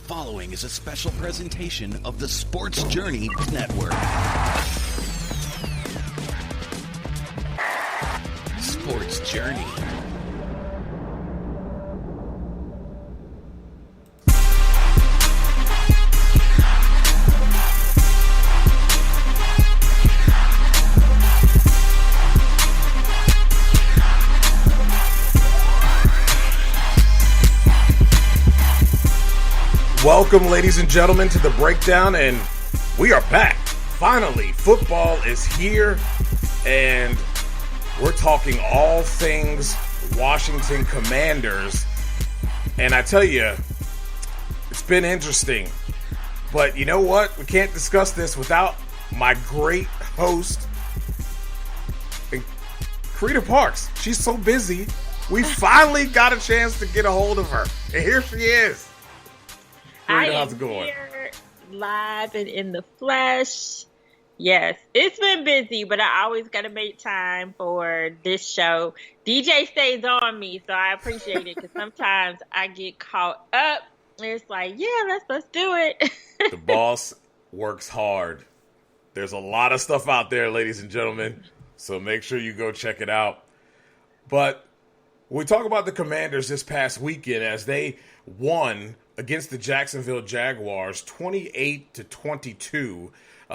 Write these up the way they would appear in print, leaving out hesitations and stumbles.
following is a special presentation of the Sports Journey Network. Sports Journey. Welcome, ladies and gentlemen, to the breakdown, and we are back. Finally, football is here, and we're talking all things Washington Commanders. And I tell you, it's been interesting. But you know what? We can't discuss this without my great host, Carita Parks. She's so busy. We finally got a chance to get a hold of her. And here she is. I am here live and in the flesh. Yes, it's been busy, but I always got to make time for this show. DJ stays on me, so I appreciate it because sometimes I get caught up. And it's like, yeah, let's do it. The boss works hard. There's a lot of stuff out there, ladies and gentlemen, so make sure you go check it out. But we talk about the Commanders this past weekend as they won against the Jacksonville Jaguars, 28-22.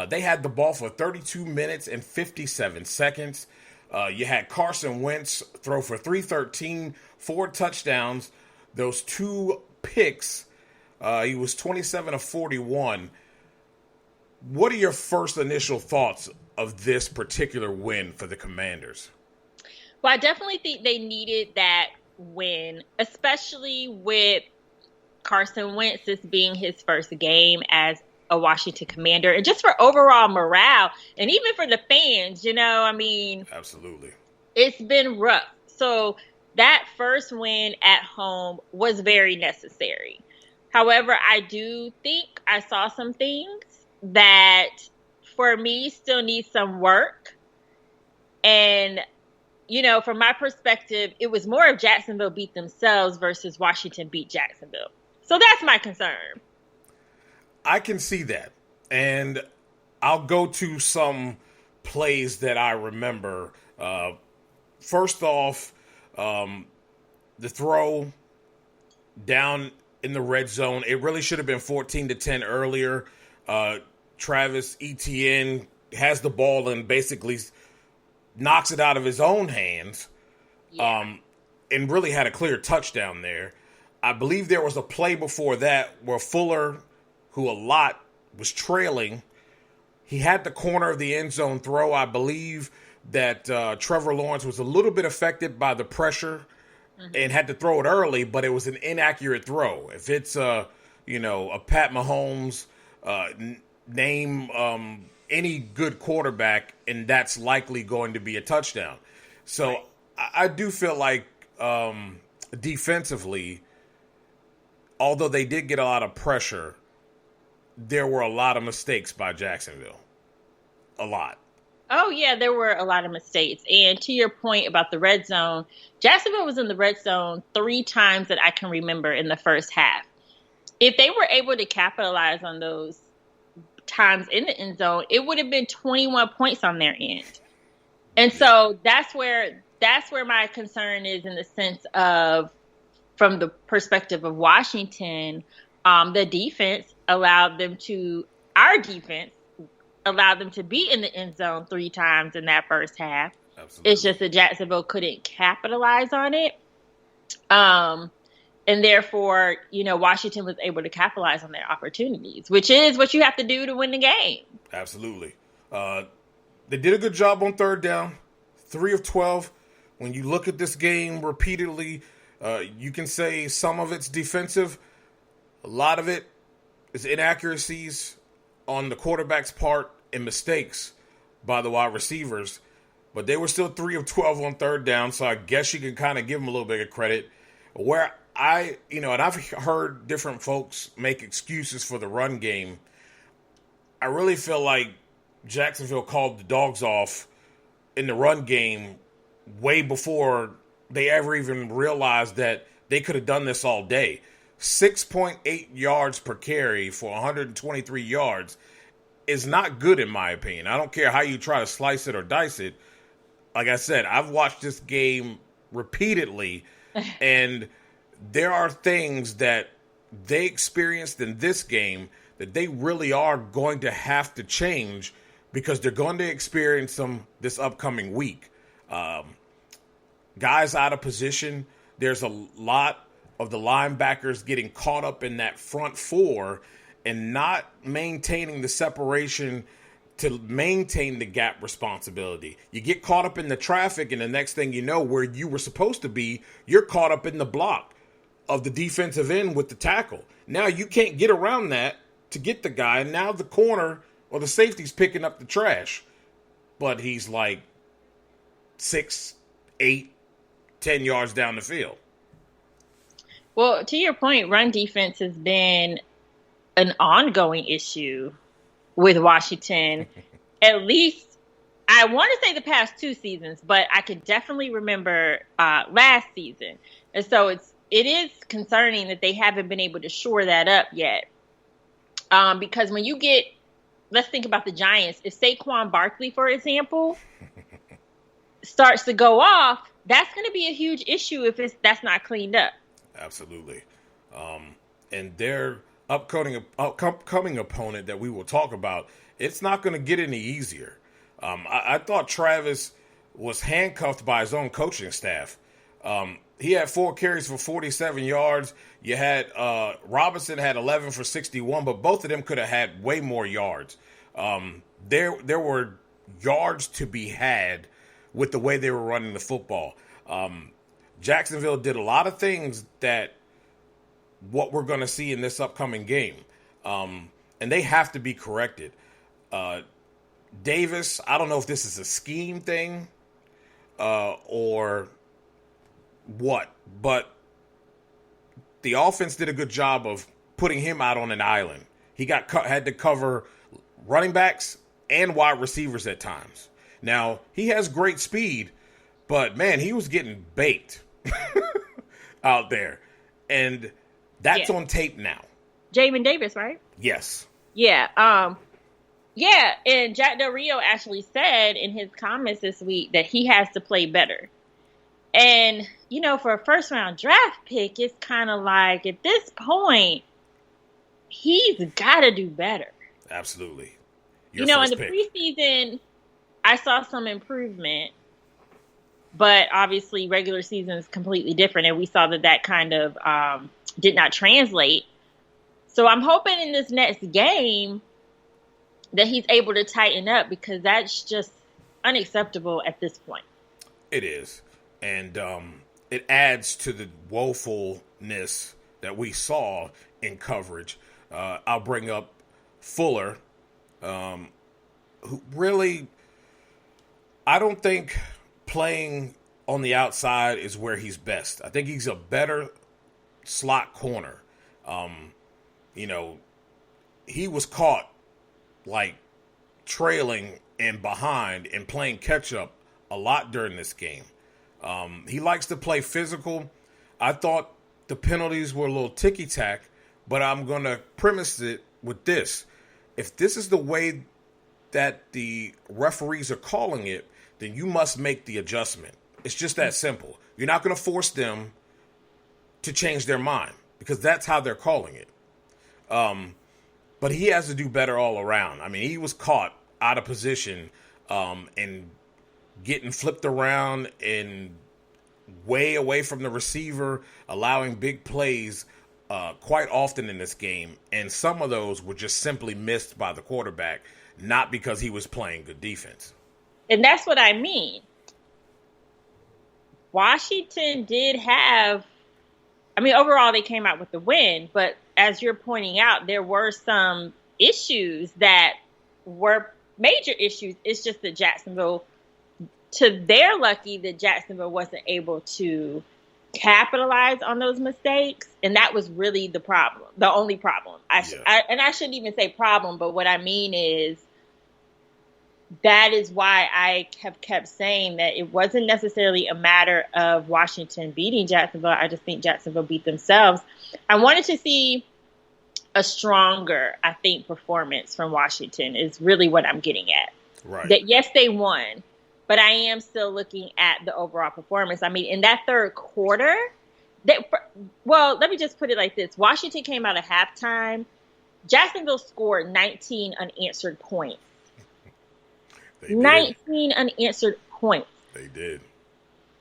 They had the ball for 32 minutes and 57 seconds. You had Carson Wentz throw for 313, 4 touchdowns, those 2 picks. He was 27 of 41. What are your first initial thoughts of this particular win for the Commanders? Well, I definitely think they needed that win, especially with Carson Wentz, this being his first game as a Washington Commander, and just for overall morale, and even for the fans, absolutely, it's been rough. So that first win at home was very necessary. However, I do think I saw some things that, for me, still need some work. And, from my perspective, it was more of Jacksonville beat themselves versus Washington beat Jacksonville. So that's my concern. I can see that. And I'll go to some plays that I remember. First off, the throw down in the red zone. It really should have been 14-10 earlier. Travis Etienne has the ball and basically knocks it out of his own hands. Yeah. And really had a clear touchdown there. I believe there was a play before that where Fuller, who a lot was trailing, he had the corner of the end zone throw. I believe that Trevor Lawrence was a little bit affected by the pressure and had to throw it early, but it was an inaccurate throw. If it's a Pat Mahomes, name any good quarterback, and that's likely going to be a touchdown. So I do feel like defensively, although they did get a lot of pressure, there were a lot of mistakes by Jacksonville. A lot. Oh, yeah, there were a lot of mistakes. And to your point about the red zone, Jacksonville was in the red zone 3 times that I can remember in the first half. If they were able to capitalize on those times in the end zone, it would have been 21 points on their end. And so that's where my concern is, in the sense of, from the perspective of Washington, our defense allowed them to be in the end zone 3 times in that first half. Absolutely. It's just that Jacksonville couldn't capitalize on it. And therefore, Washington was able to capitalize on their opportunities, which is what you have to do to win the game. Absolutely. They did a good job on third down, 3 of 12. When you look at this game repeatedly, you can say some of it's defensive. A lot of it is inaccuracies on the quarterback's part and mistakes by the wide receivers. But they were still 3 of 12 on third down, so I guess you can kind of give them a little bit of credit. Where and I've heard different folks make excuses for the run game. I really feel like Jacksonville called the dogs off in the run game way before they ever even realized that they could have done this all day. 6.8 yards per carry for 123 yards is not good in my opinion. I don't care how you try to slice it or dice it. Like I said, I've watched this game repeatedly, and there are things that they experienced in this game that they really are going to have to change because they're going to experience them this upcoming week. Guys out of position. There's a lot of the linebackers getting caught up in that front four and not maintaining the separation to maintain the gap responsibility. You get caught up in the traffic, and the next thing you know, where you were supposed to be, you're caught up in the block of the defensive end with the tackle. Now you can't get around that to get the guy, and now the corner or the safety's picking up the trash. But he's like 6, 8, 10 yards down the field. Well, to your point, run defense has been an ongoing issue with Washington. At least, I want to say the past 2 seasons, but I could definitely remember last season. And so it is concerning that they haven't been able to shore that up yet. Because when you get, let's think about the Giants. If Saquon Barkley, for example, starts to go off, that's going to be a huge issue if that's not cleaned up. Absolutely. And their upcoming opponent that we will talk about, it's not going to get any easier. I thought Travis was handcuffed by his own coaching staff. He had 4 carries for 47 yards. You had Robinson had 11 for 61, but both of them could have had way more yards. There were yards to be had with the way they were running the football. Jacksonville did a lot of things that what we're going to see in this upcoming game. And they have to be corrected. Davis, I don't know if this is a scheme thing or what, but the offense did a good job of putting him out on an island. He had to cover running backs and wide receivers at times. Now, he has great speed, but man, he was getting baked out there. And that's on tape now. Jamin Davis, right? Yes. Yeah. Yeah, and Jack Del Rio actually said in his comments this week that he has to play better. And, for a first-round draft pick, it's kind of like, at this point, he's got to do better. Absolutely. In the preseason, I saw some improvement, but obviously regular season is completely different, and we saw that kind of did not translate. So I'm hoping in this next game that he's able to tighten up, because that's just unacceptable at this point. It is. And it adds to the woefulness that we saw in coverage. I'll bring up Fuller, who really, I don't think playing on the outside is where he's best. I think he's a better slot corner. He was caught like trailing and behind and playing catch up a lot during this game. He likes to play physical. I thought the penalties were a little ticky-tack, but I'm going to premise it with this. If this is the way that the referees are calling it, then you must make the adjustment. It's just that simple. You're not going to force them to change their mind, because that's how they're calling it. But he has to do better all around. I mean, he was caught out of position and getting flipped around and way away from the receiver, allowing big plays quite often in this game. And some of those were just simply missed by the quarterback, not because he was playing good defense. And that's what I mean. Washington did have, overall they came out with the win, but as you're pointing out, there were some issues that were major issues. It's just that Jacksonville, to their lucky, that Jacksonville wasn't able to capitalize on those mistakes. And that was really the problem, the only problem. I shouldn't even say problem, but what I mean is that is why I have kept saying that it wasn't necessarily a matter of Washington beating Jacksonville. I just think Jacksonville beat themselves. I wanted to see a stronger, I think, performance from Washington is really what I'm getting at. Right. That yes, they won, but I am still looking at the overall performance. I mean, in that third quarter, let me just put it like this. Washington came out at halftime. Jacksonville scored 19 unanswered points. 19 unanswered points. They did.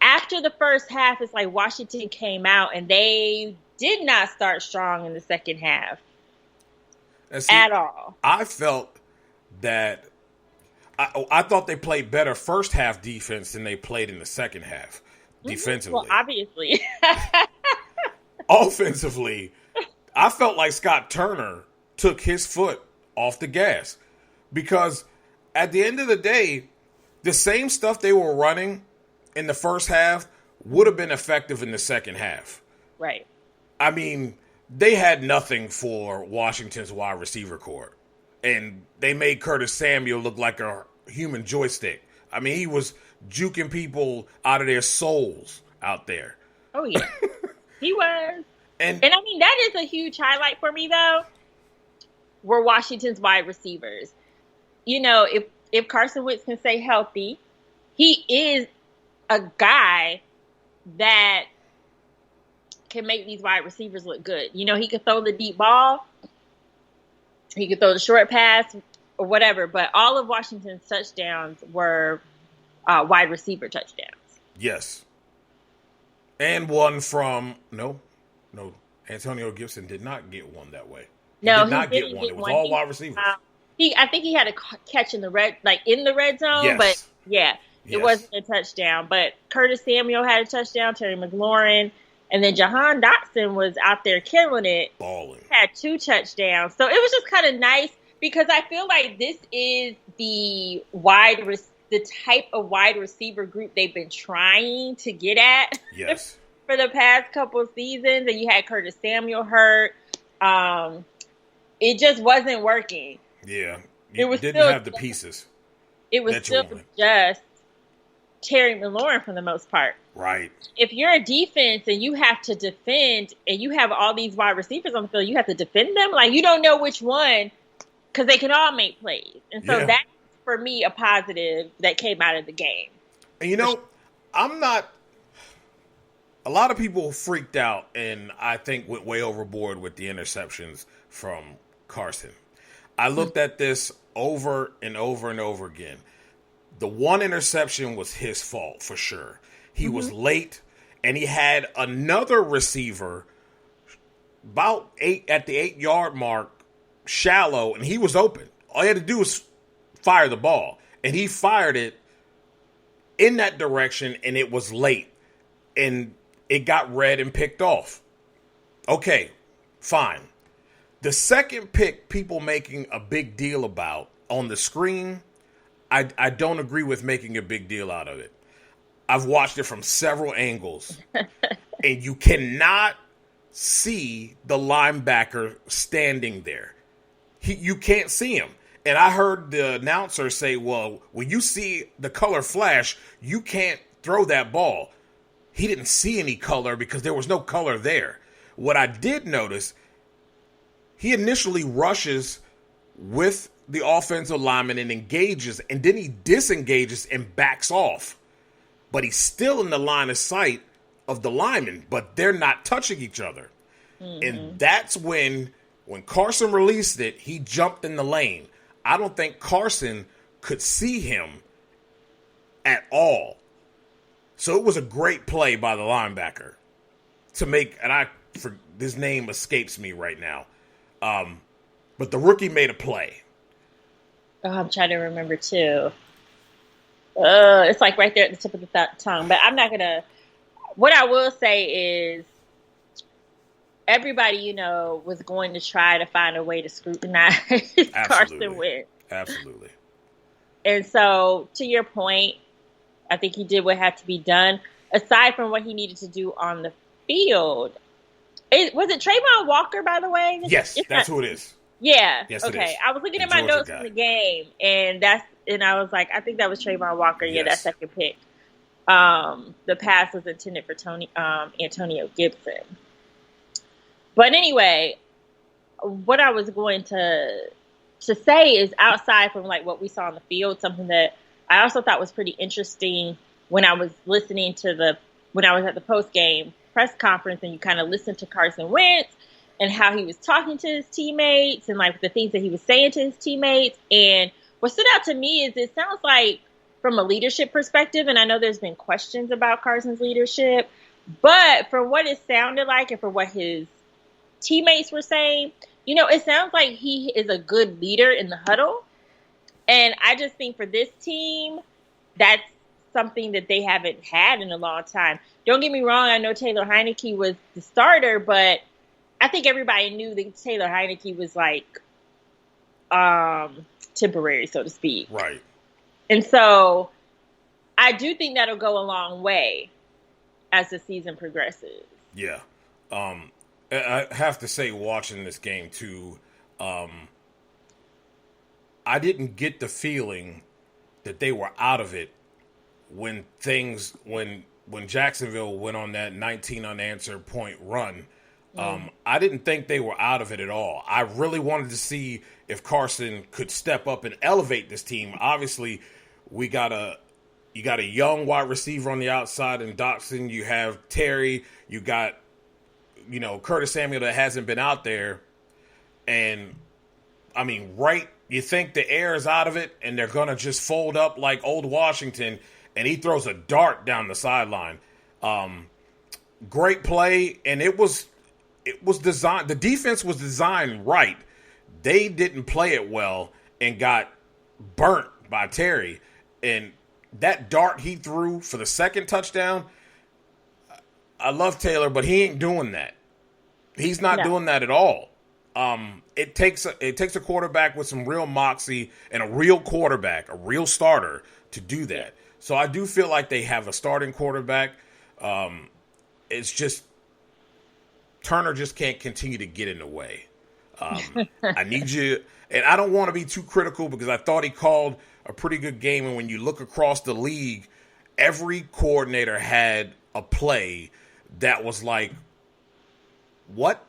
After the first half, it's like Washington came out and they did not start strong in the second half at all. I felt that I thought they played better first half defense than they played in the second half defensively. Well, obviously. Offensively, I felt like Scott Turner took his foot off the gas because at the end of the day, the same stuff they were running in the first half would have been effective in the second half. Right. I mean, they had nothing for Washington's wide receiver corps. And they made Curtis Samuel look like a human joystick. I mean, he was juking people out of their souls out there. Oh, yeah. He was. And I mean, that is a huge highlight for me, though, were Washington's wide receivers. You know, if Carson Wentz can stay healthy, he is a guy that can make these wide receivers look good. You know, he could throw the deep ball. He could throw the short pass or whatever. But all of Washington's touchdowns were wide receiver touchdowns. Yes. And one from, no, Antonio Gibson did not get one that way. He did not get one. It was all wide receivers. I think he had a catch in the red zone, yes. But yeah, it wasn't a touchdown. But Curtis Samuel had a touchdown, Terry McLaurin, and then Jahan Dotson was out there killing it. Balling. Had 2 touchdowns. So it was just kind of nice because I feel like this is the type of wide receiver group they've been trying to get at. Yes. For the past couple of seasons. And you had Curtis Samuel hurt. It just wasn't working. Yeah. You didn't have the pieces. It was still just Terry McLaurin for the most part. Right. If you're a defense and you have to defend and you have all these wide receivers on the field, you have to defend them. Like, you don't know which one because they can all make plays. And so that's, for me, a positive that came out of the game. And, you know, a lot of people freaked out and I think went way overboard with the interceptions from Carson. I looked at this over and over and over again. The one interception was his fault for sure. He was late, and he had another receiver about at the 8-yard mark, shallow, and he was open. All he had to do was fire the ball, and he fired it in that direction, and it was late, and it got read and picked off. Okay, fine. The second pick, people making a big deal about on the screen, I don't agree with making a big deal out of it. I've watched it from several angles, and you cannot see the linebacker standing there. You can't see him. And I heard the announcer say, well, when you see the color flash, you can't throw that ball. He didn't see any color because there was no color there. What I did notice, he initially rushes with the offensive lineman and engages, and then he disengages and backs off. But he's still in the line of sight of the lineman, but they're not touching each other. Mm-hmm. And that's when Carson released it, he jumped in the lane. I don't think Carson could see him at all. So it was a great play by the linebacker to make, and his name escapes me right now. But the rookie made a play. Oh, I'm trying to remember too. It's like right there at the tip of the tongue. But I'm not going to. What I will say is everybody, was going to try to find a way to scrutinize Carson Wentz. Absolutely. And so, to your point, I think he did what had to be done. Aside from what he needed to do on the field. Was it Trayvon Walker, by the way? Yes, that's who it is. Yeah. Yes, Okay. it is. I was looking The at my Georgia notes guy. from the game, and I was like, I think that was Trayvon Walker. Yeah, that Yes. second pick. The pass was intended for Antonio Gibson. But anyway, what I was going to say is, outside from like what we saw on the field, something that I also thought was pretty interesting when I was listening to when I was at the post game press conference, and you kind of listened to Carson Wentz and how he was talking to his teammates and like the things that he was saying to his teammates. And what stood out to me is, it sounds like, from a leadership perspective, and I know there's been questions about Carson's leadership, but from what it sounded like and for what his teammates were saying, it sounds like he is a good leader in the huddle. And I just think for this team, that's something that they haven't had in a long time. Don't get me wrong, I know Taylor Heineke was the starter, but I think everybody knew that Taylor Heineke was like temporary, so to speak. Right. And so I do think that'll go a long way as the season progresses. Yeah. I have to say, watching this game too, I didn't get the feeling that they were out of it when Jacksonville went on that 19 unanswered point run. I didn't think they were out of it at all. I really wanted to see if Carson could step up and elevate this team. Obviously, you got a young wide receiver on the outside in Dotson. You have Terry. You got, Curtis Samuel that hasn't been out there. And, I mean, you think the air is out of it and they're going to just fold up like old Washington, and he throws a dart down the sideline. Great play, and it was designed. The defense was designed right. They didn't play it well and got burnt by Terry. And that dart he threw for the second touchdown, I love Taylor, but he ain't doing that. He's not doing that at all. It takes a quarterback with some real moxie and a real quarterback, a real starter, to do that. So I do feel like they have a starting quarterback. It's just Turner just can't continue to get in the way. I need you, and I don't want to be too critical because I thought he called a pretty good game. And when you look across the league, every coordinator had a play that was like, what?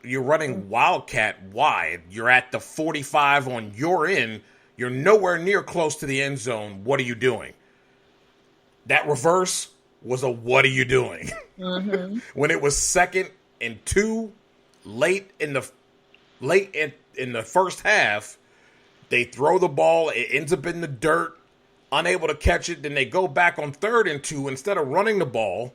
You're running Wildcat wide. You're at the 45 on your end. You're nowhere near close to the end zone. What are you doing? That reverse was a what are you doing? Mm-hmm. When it was 2nd and 2, late in the first half, they throw the ball. It ends up in the dirt, unable to catch it. Then they go back on 3rd and 2. Instead of running the ball,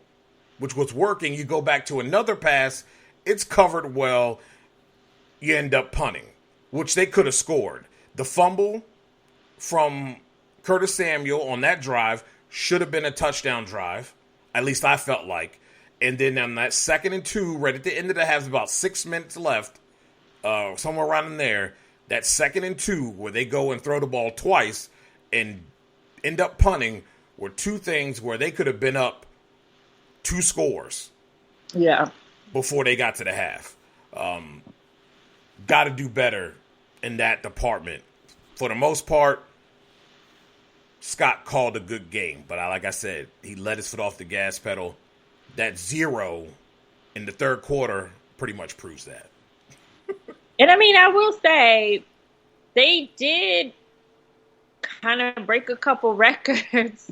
which was working, you go back to another pass. It's covered well. You end up punting, which they could have scored. The fumble from Curtis Samuel on that drive should have been a touchdown drive. At least I felt like. And then on that 2nd and 2, right at the end of the half, about 6 minutes left, somewhere around in there, that 2nd and 2 where they go and throw the ball twice and end up punting were two things where they could have been up 2 scores. Yeah. Before they got to the half. Got to do better in that department. For the most part, Scott called a good game. But like I said, he let his foot off the gas pedal. That 0 in the 3rd quarter pretty much proves that. And I mean, I will say, they did kind of break a couple records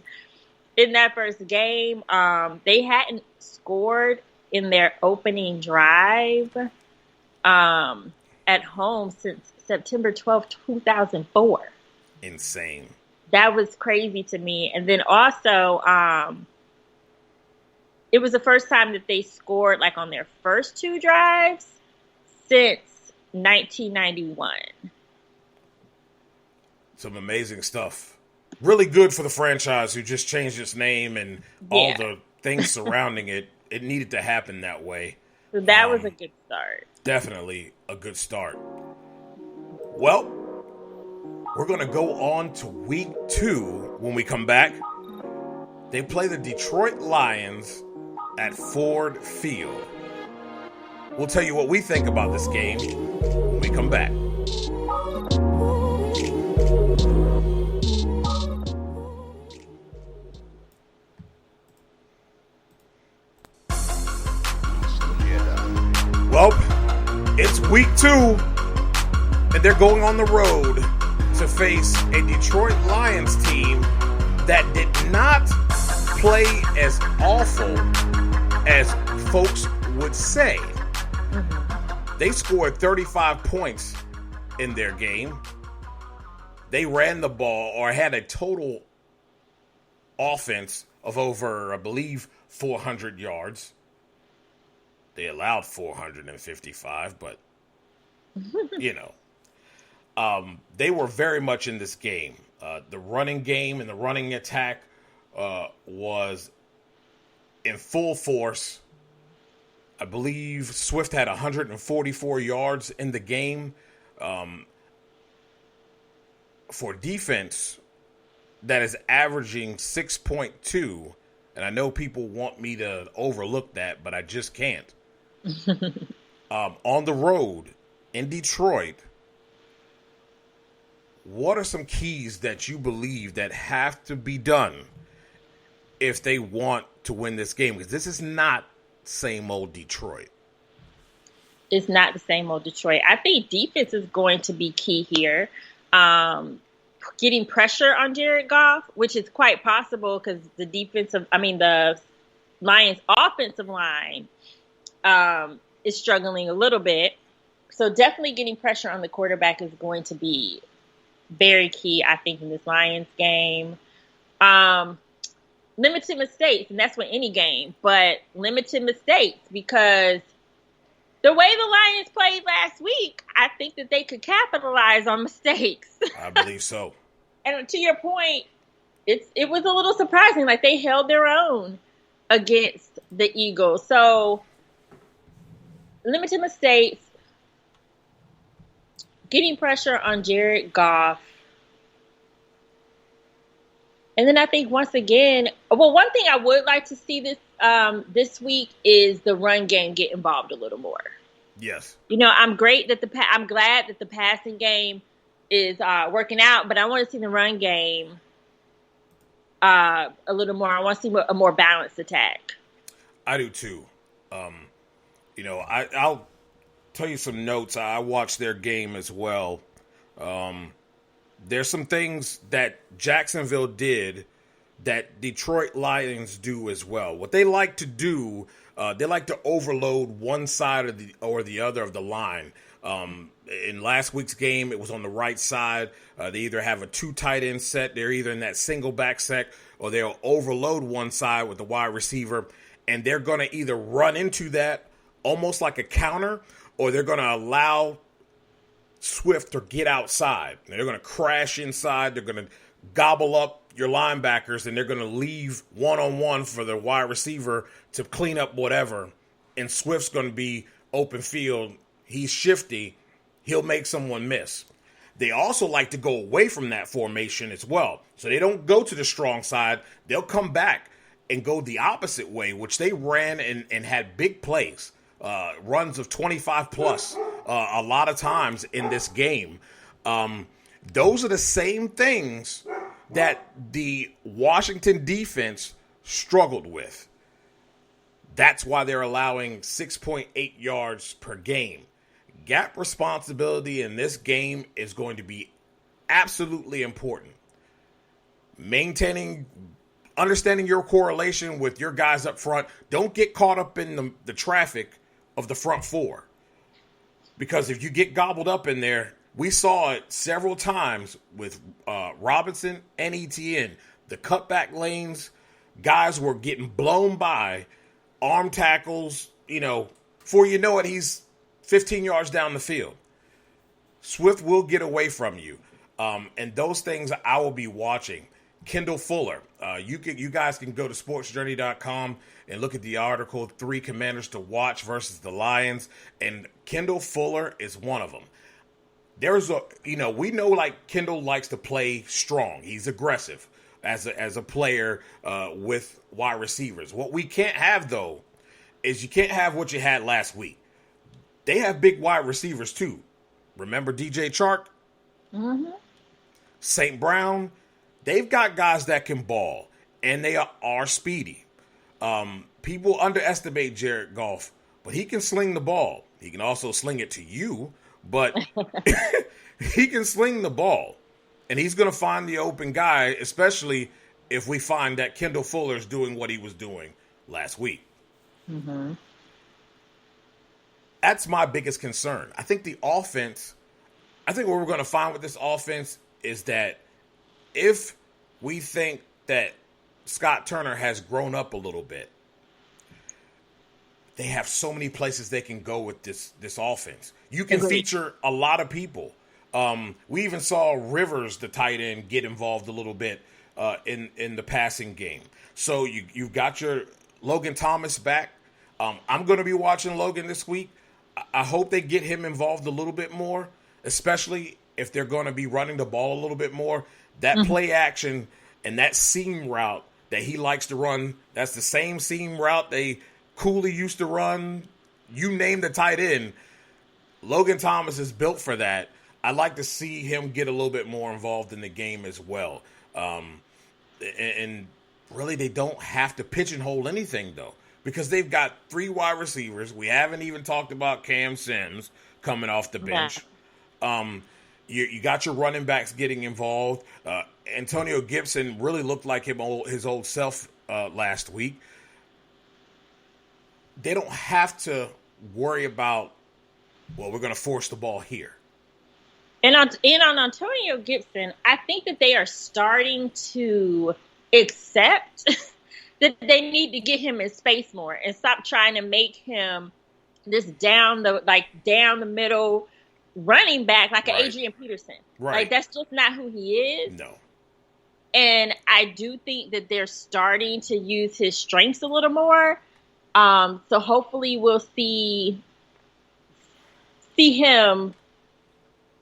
in that first game. They hadn't scored in their opening drive at home since September 12th, 2004. Insane. That was crazy to me. And then also, it was the first time that they scored like on their first 2 drives since 1991. Some amazing stuff. Really good for the franchise who just changed its name and all the things surrounding it. It needed to happen that way. So that was a good start. Definitely a good start. Well, we're going to go on to week 2 when we come back. They play the Detroit Lions at Ford Field. We'll tell you what we think about this game when we come back. week 2, and they're going on the road to face a Detroit Lions team that did not play as awful as folks would say. They scored 35 points in their game. They ran the ball or had a total offense of over, I believe, 400 yards. They allowed 455, but, they were very much in this game. The running game and the running attack was in full force. I believe Swift had 144 yards in the game. For defense, that is averaging 6.2, and I know people want me to overlook that, but I just can't. On the road in Detroit, what are some keys that you believe that have to be done if they want to win this game? Because this is not same old Detroit. It's not the same old Detroit. I think defense is going to be key here. Getting pressure on Jared Goff, which is quite possible because the Lions offensive line is struggling a little bit. So definitely getting pressure on the quarterback is going to be very key, I think, in this Lions game. Limited mistakes, and that's with any game, but limited mistakes because the way the Lions played last week, I think that they could capitalize on mistakes. I believe so. And to your point, it was a little surprising. Like, they held their own against the Eagles. So, limited mistakes, getting pressure on Jared Goff. And then I think once again, one thing I would like to see this week is the run game get involved a little more. Yes. I'm glad that the passing game is working out, but I want to see the run game a little more. I want to see a more balanced attack. I do too. I'll tell you some notes. I watched their game as well. There's some things that Jacksonville did that Detroit Lions do as well. What they like to do, they like to overload one side or the other of the line. In last week's game, it was on the right side. They either have a 2 tight end set, they're either in that single back set, or they'll overload one side with the wide receiver, and they're going to either run into that almost like a counter, or they're going to allow Swift to get outside. They're going to crash inside. They're going to gobble up your linebackers, and they're going to leave one-on-one for the wide receiver to clean up whatever. And Swift's going to be open field. He's shifty. He'll make someone miss. They also like to go away from that formation as well. So they don't go to the strong side. They'll come back and go the opposite way, which they ran and had big plays. Runs of 25 plus a lot of times in this game. Those are the same things that the Washington defense struggled with. That's why they're allowing 6.8 yards per game. Gap responsibility in this game is going to be absolutely important. Understanding your correlation with your guys up front. Don't get caught up in the traffic of the front four. Because if you get gobbled up in there, we saw it several times with Robinson and ETN. The cutback lanes, guys were getting blown by, arm tackles, before you know it, he's 15 yards down the field. Swift will get away from you. And those things I will be watching. Kendall Fuller. You guys can go to sportsjourney.com and look at the article, 3 Commanders to Watch versus the Lions. And Kendall Fuller is one of them. We know like Kendall likes to play strong. He's aggressive as a player with wide receivers. What we can't have, though, is you can't have what you had last week. They have big wide receivers, too. Remember DJ Chark? Mm-hmm. St. Brown? They've got guys that can ball, and they are speedy. People underestimate Jared Goff, but he can sling the ball. He can also sling it to you, but he can sling the ball. And he's going to find the open guy, especially if we find that Kendall Fuller's doing what he was doing last week. Mm-hmm. That's my biggest concern. I think what we're going to find with this offense is that if we think that Scott Turner has grown up a little bit, they have so many places they can go with this offense. You can feature a lot of people. We even saw Rivers, the tight end, get involved a little bit in the passing game. So you've got your Logan Thomas back. I'm going to be watching Logan this week. I hope they get him involved a little bit more, especially if they're going to be running the ball a little bit more. That play action and that seam route that he likes to run, that's the same seam route Cooley used to run. You name the tight end. Logan Thomas is built for that. I'd like to see him get a little bit more involved in the game as well. And really, they don't have to pigeonhole anything, though, because they've got 3 wide receivers. We haven't even talked about Cam Sims coming off the bench. You got your running backs getting involved. Antonio Gibson really looked like his old self last week. They don't have to worry about, we're going to force the ball here. And on Antonio Gibson, I think that they are starting to accept that they need to get him in space more and stop trying to make him this down the middle running back like an Adrian Peterson. Right. Like, that's just not who he is. No. And I do think that they're starting to use his strengths a little more. So hopefully we'll see him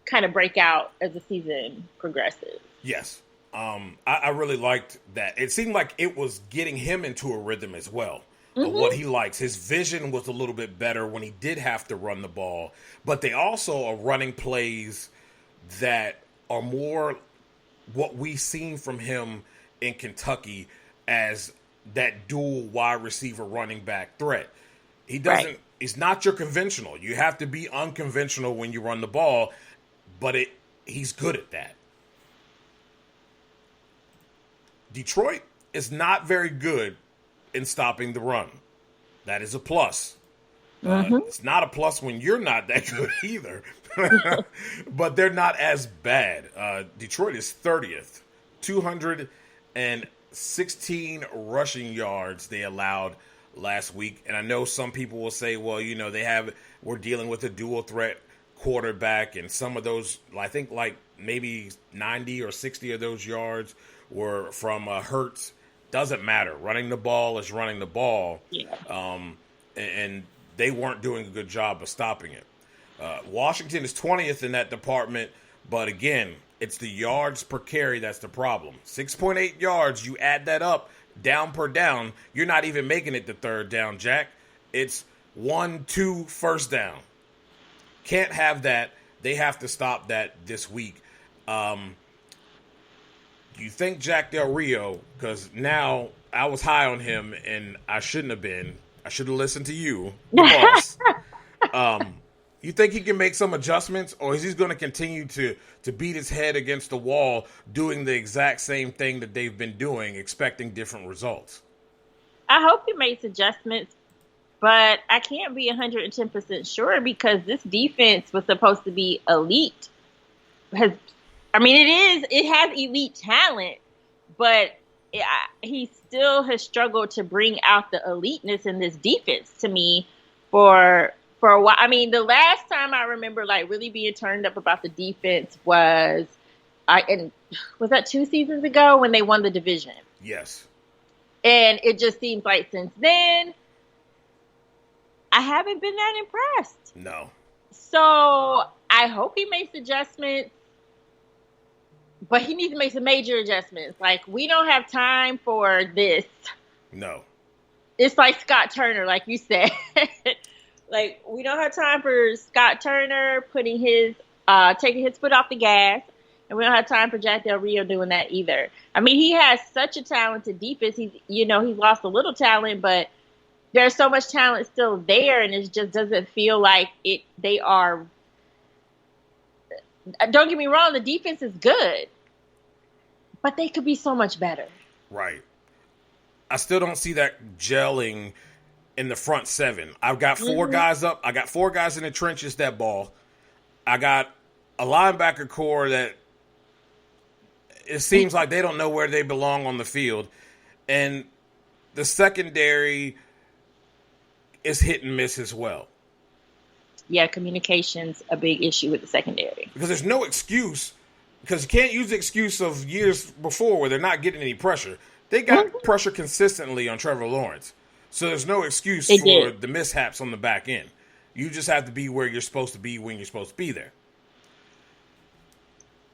kind of break out as the season progresses. Yes. I really liked that. It seemed like it was getting him into a rhythm as well of what he likes. His vision was a little bit better when he did have to run the ball, but they also are running plays that are more what we've seen from him in Kentucky as that dual wide receiver running back threat. He doesn't, He's not your conventional. You have to be unconventional when you run the ball, but he's good at that. Detroit is not very good in stopping the run. That is a plus. It's not a plus when you're not that good either. But they're not as bad. Detroit is 30th. 216 rushing yards they allowed last week. And I know some people will say, well, we're dealing with a dual threat quarterback, and some of those, I think like maybe 90 or 60 of those yards were from Hurts. Doesn't matter. Running the ball is running the ball. Yeah. And they weren't doing a good job of stopping it. Washington is 20th in that department, but again, it's the yards per carry that's the problem. 6.8 yards, you add that up, down per down, you're not even making it the third down, Jack. It's 1-2 first down. Can't have that. They have to stop that this week. You think Jack Del Rio, because now I was high on him and I shouldn't have been. I should have listened to you, the boss. You think he can make some adjustments, or is he going to continue to beat his head against the wall doing the exact same thing that they've been doing, expecting different results? I hope he makes adjustments, but I can't be 110% sure because this defense was supposed to be elite. It has elite talent, but he still has struggled to bring out the eliteness in this defense to me for a while. I mean, the last time I remember really being turned up about the defense was that 2 seasons ago when they won the division? Yes. And it just seems like since then, I haven't been that impressed. No. So I hope he makes adjustments, but he needs to make some major adjustments. We don't have time for this. No. It's like Scott Turner, like you said. We don't have time for Scott Turner taking his foot off the gas, and we don't have time for Jack Del Rio doing that either. I mean, he has such a talented defense. He's lost a little talent, but there's so much talent still there, and it just doesn't feel like they are. Don't get me wrong, the defense is good, but they could be so much better. Right. I still don't see that gelling in the front seven. I've got four guys up. I got four guys in the trenches that ball. I got a linebacker core that it seems like they don't know where they belong on the field. And the secondary is hit and miss as well. Yeah, communication's a big issue with the secondary. Because there's no excuse, because you can't use the excuse of years before where they're not getting any pressure. They got pressure consistently on Trevor Lawrence. So there's no excuse for the mishaps on the back end. You just have to be where you're supposed to be when you're supposed to be there.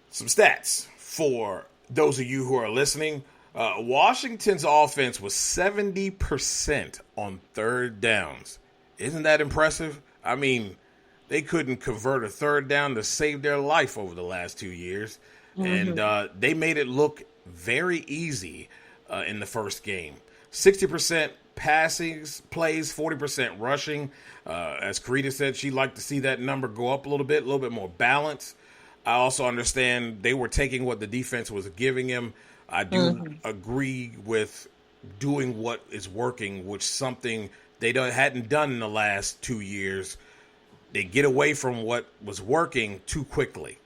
Some stats for those of you who are listening. Washington's offense was 70% on third downs. Isn't that impressive? I mean, they couldn't convert a third down to save their life over the last 2 years. And they made it look very easy in the first game. 60% passing plays, 40% rushing. As Carita said, she'd like to see that number go up a little bit more balance. I also understand they were taking what the defense was giving him. I do agree with doing what is working, which something they hadn't done in the last 2 years. They get away from what was working too quickly.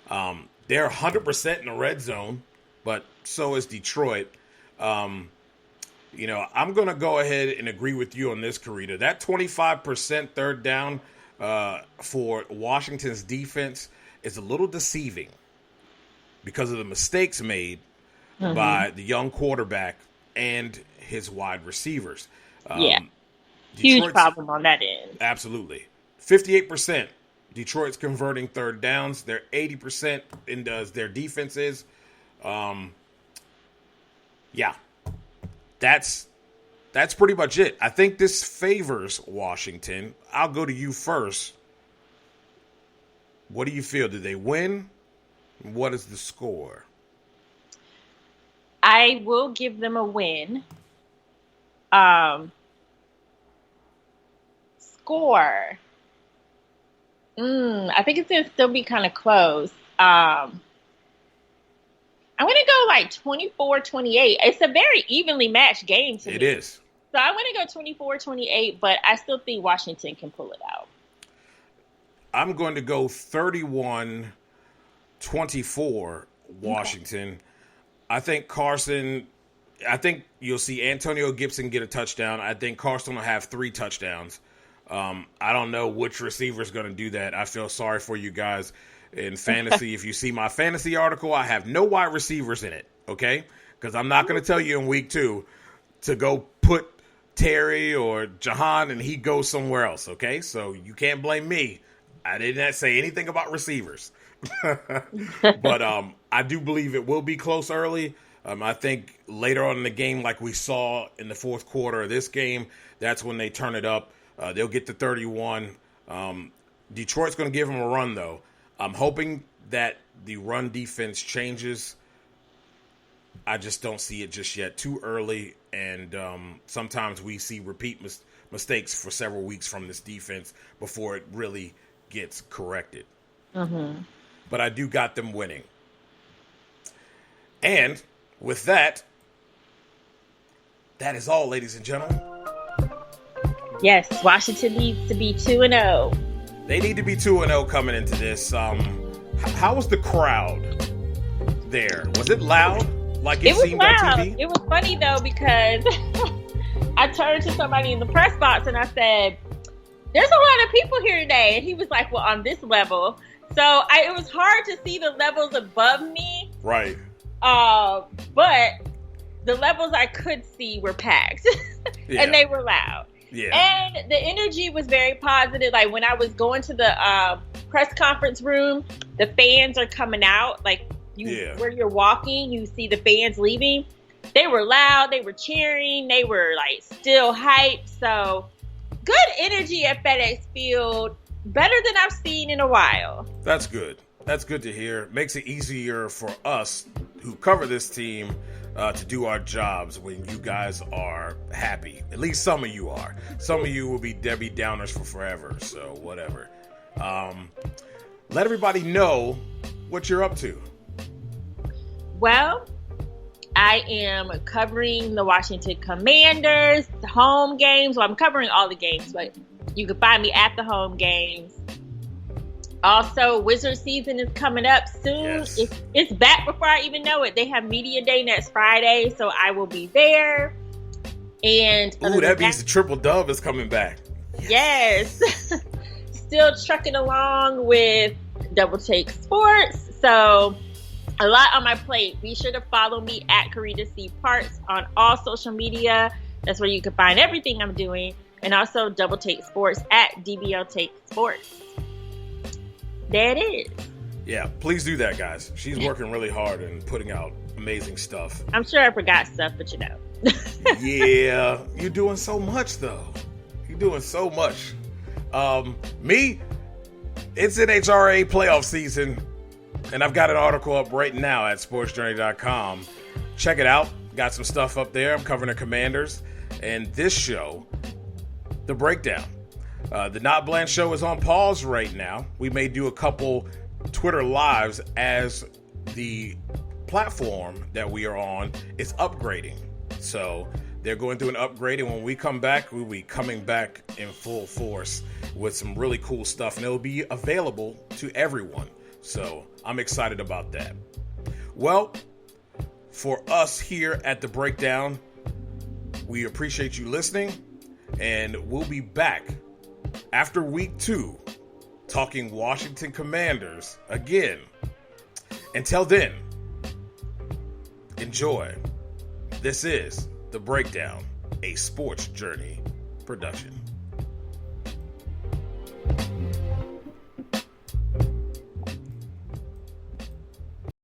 They're 100% in the red zone, but so is Detroit. I'm going to go ahead and agree with you on this, Carita. That 25% third down for Washington's defense is a little deceiving because of the mistakes made by the young quarterback and his wide receivers. Huge problem on that end. Absolutely. 58%. Detroit's converting third downs. They're 80% in their defenses. That's pretty much it. I think this favors Washington. I'll go to you first. What do you feel? Did they win? What is the score? I will give them a win. Score. I think it's going to still be kind of close. I'm going to go like 24-28. It's a very evenly matched game to me. It is. So I'm going to go 24-28, but I still think Washington can pull it out. I'm going to go 31-24 Washington. Okay. I think you'll see Antonio Gibson get a touchdown. I think Carson will have 3 touchdowns. I don't know which receiver is going to do that. I feel sorry for you guys in fantasy. If you see my fantasy article, I have no wide receivers in it, okay? Because I'm not going to tell you in week 2 to go put Terry or Jahan and he goes somewhere else, okay? So you can't blame me. I did not say anything about receivers. But I do believe it will be close early. I think later on in the game, like we saw in the fourth quarter of this game, that's when they turn it up. They'll get to 31. Detroit's going to give them a run, though. I'm hoping that the run defense changes. I just don't see it just yet. Too early, and sometimes we see repeat mistakes for several weeks from this defense before it really gets corrected. But I do got them winning. And with that, that is all, ladies and gentlemen. Yes, Washington needs to be 2-0. They need to be 2-0 coming into this. How was the crowd there? Was it loud like it seemed on TV? It was funny, though, because I turned to somebody in the press box and I said, there's a lot of people here today. And he was like, well, on this level. So it was hard to see the levels above me. Right. But the levels I could see were packed. And they were loud. Yeah. And the energy was very positive. Like when I was going to the press conference room, the fans are coming out. Like where you're walking, you see the fans leaving. They were loud. They were cheering. They were like still hyped. So good energy at FedEx Field. Better than I've seen in a while. That's good. That's good to hear. Makes it easier for us who cover this team to do our jobs when you guys are happy. At least some of you are. Some of you will be Debbie Downers for forever, so whatever. Let everybody know what you're up to. Well, I am covering the Washington Commanders, the home games. Well, I'm covering all the games, but you can find me at the home games. Also, Wizard season is coming up soon. Yes. It's back before I even know it. They have Media Day next Friday, so I will be there. And ooh, that means the Triple Dub is coming back. Yes. Still trucking along with Double Take Sports. So a lot on my plate. Be sure to follow me at Carita C. Parts on all social media. That's where you can find everything I'm doing. And also Double Take Sports at DBL Take Sports. There it is. Yeah, please do that, guys. She's working really hard and putting out amazing stuff. I'm sure I forgot stuff, but you know. Yeah, you're doing so much, though. You're doing so much. Me, it's NHRA playoff season, and I've got an article up right now at sportsjourney.com. Check it out. Got some stuff up there. I'm covering the Commanders. And this show, The Breakdown. The Not Bland show is on pause right now. We may do a couple Twitter lives as the platform that we are on is upgrading. So they're going through an upgrade, and when we come back, we'll be coming back in full force with some really cool stuff, and it'll be available to everyone. So I'm excited about that. Well, for us here at The Breakdown, we appreciate you listening, and we'll be back after week 2 talking Washington Commanders again. Until then, enjoy. This is The Breakdown, a Sports Journey production.